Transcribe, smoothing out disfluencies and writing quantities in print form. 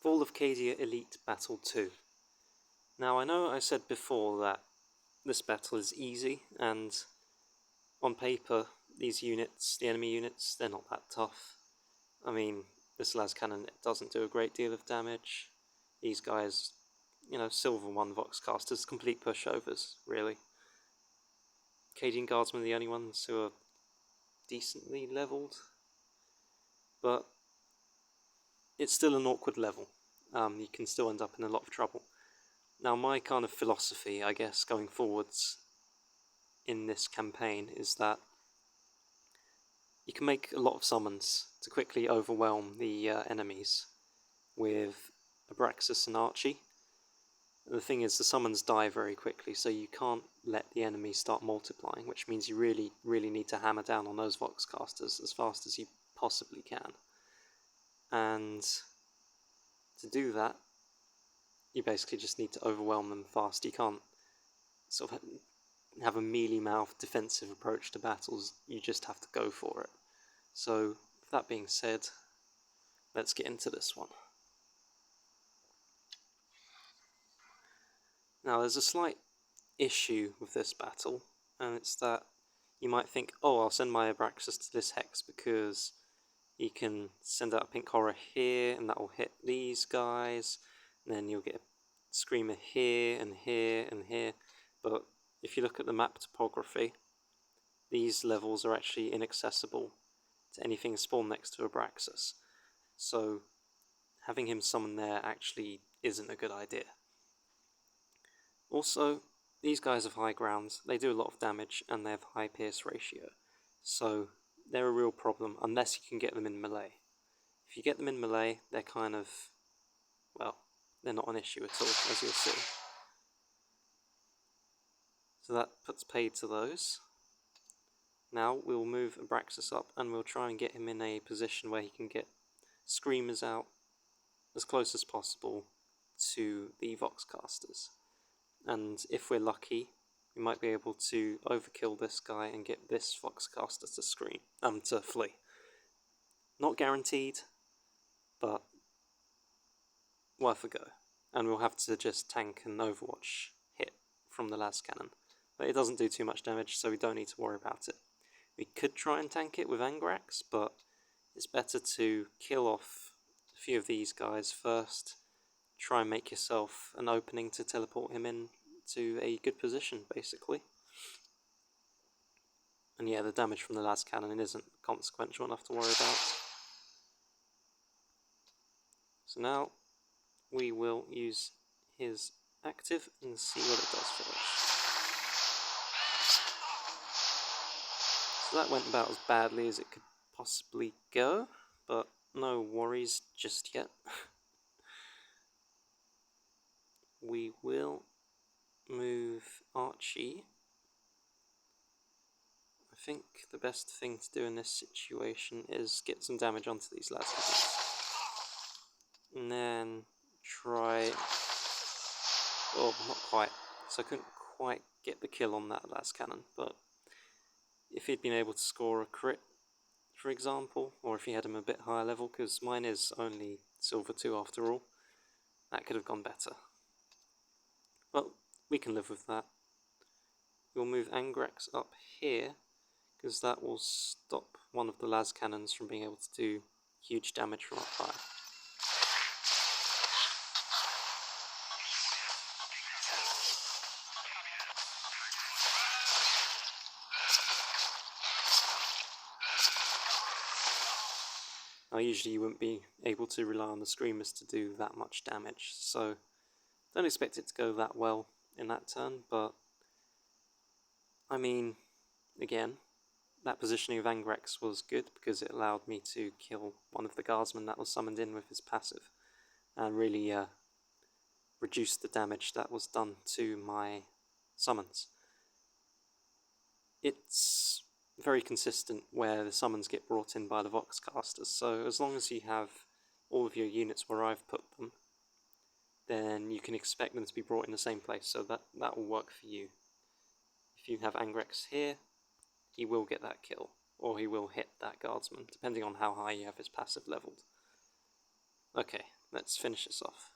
Fall of Cadia Elite Battle 2. Now I know I said before that this battle is easy, and on paper these units, the enemy units, they're not that tough. I mean, this lascannon doesn't do a great deal of damage. These guys, Silver 1 Voxcasters, complete pushovers, really. Cadian Guardsmen are the only ones who are decently leveled, but it's still an awkward level. You can still end up in a lot of trouble. Now, my kind of philosophy, I guess, going forwards in this campaign is that you can make a lot of summons to quickly overwhelm the enemies with Abraxas and Archie. The thing is, the summons die very quickly, so you can't let the enemy start multiplying, which means you really, really need to hammer down on those Voxcasters as fast as you possibly can. And to do that, you basically just need to overwhelm them fast. You can't sort of have a mealy-mouthed defensive approach to battles, you just have to go for it. So, with that being said, let's get into this one. Now, there's a slight issue with this battle, and it's that you might think, oh, I'll send my Abraxas to this hex because you can send out a pink horror here, and that will hit these guys, and then you'll get a screamer here, and here, and here. But if you look at the map topography, these levels are actually inaccessible to anything spawned next to Abraxas. So having him summon there actually isn't a good idea. Also, these guys have high grounds, they do a lot of damage, and they have high pierce ratio. So they're a real problem unless you can get them in melee. If you get them in melee, they're kind of, well, they're not an issue at all, as you'll see. So that puts paid to those. Now we'll move Abraxas up and we'll try and get him in a position where he can get screamers out as close as possible to the Voxcasters. And if we're lucky, we might be able to overkill this guy and get this Voxcaster to flee. Not guaranteed, but worth a go. And we'll have to just tank an Overwatch hit from the lascannon. But it doesn't do too much damage, so we don't need to worry about it. We could try and tank it with Angrax, but it's better to kill off a few of these guys first. Try and make yourself an opening to teleport him in to a good position, basically. And yeah, the damage from the lascannon isn't consequential enough to worry about. So now we will use his active and see what it does for us. So that went about as badly as it could possibly go, but no worries just yet. We will move Archie. I think the best thing to do in this situation is get some damage onto these lascannons. And then try... oh, not quite. So I couldn't quite get the kill on that lascannon, but if he'd been able to score a crit, for example, or if he had him a bit higher level, because mine is only Silver 2 after all, that could have gone better. But we can live with that. We'll move Angrax up here, because that will stop one of the lascannons from being able to do huge damage from up high. Now usually you wouldn't be able to rely on the screamers to do that much damage, so don't expect it to go that well in that turn, but I mean, again, that positioning of Angrax was good because it allowed me to kill one of the guardsmen that was summoned in with his passive, and really reduce the damage that was done to my summons. It's very consistent where the summons get brought in by the Voxcasters, so as long as you have all of your units where I've put them, then you can expect them to be brought in the same place, so that will work for you. If you have Angrax here, he will get that kill, or he will hit that guardsman, depending on how high you have his passive leveled. Okay, let's finish this off.